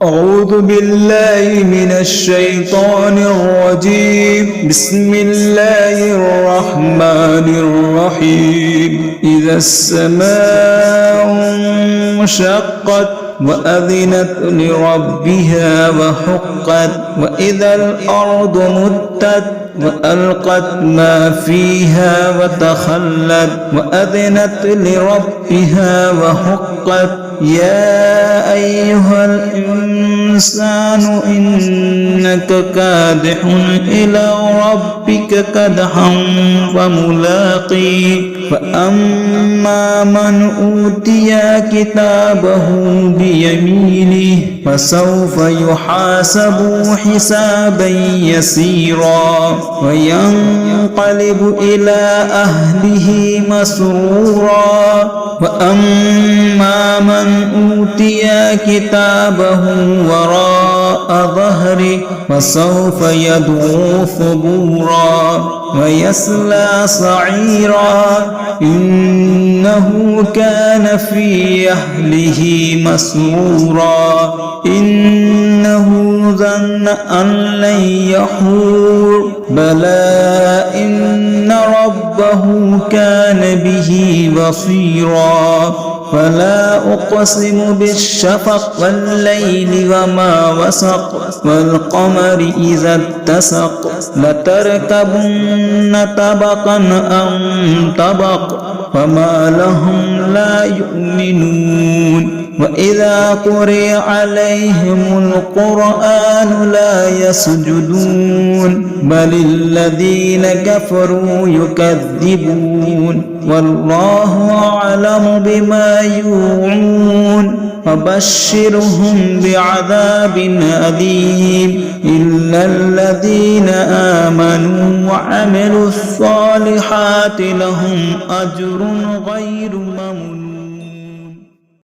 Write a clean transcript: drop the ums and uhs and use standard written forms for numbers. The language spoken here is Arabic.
أعوذ بالله من الشيطان الرجيم. بسم الله الرحمن الرحيم. إذا السماء انشقت وأذنت لربها وحقت وإذا الأرض مدت وألقت ما فيها وتخلت وأذنت لربها وحقت يا أيها الإنسان إنك كادح إلى ربك كدحا فملاقيه فأما من أوتي كتابه بيمينه فسوف يحاسب حسابا يسيرا وينقلب إلى أهله مسرورا وأما من أوتي كتابه وراء ظهره فسوف يدعو ثبورا ويصلى سعيرا إنه كان في أهله مسرورا إنه ظن أن لن يحور بلى إن ربه كان به بصيرا فلا أقسم بالشفق والليل وما وسق والقمر إذا اتسق لتركبن طبقا عن طبق فما لهم لا يؤمنون وإذا قرئ عليهم القرآن لا يسجدون بل الذين كفروا يكذبون والله أعلم بما يوعون فبشرهم بعذاب أليم إلا الذين آمنوا وعملوا الصالحات لهم أجر غير ممنون.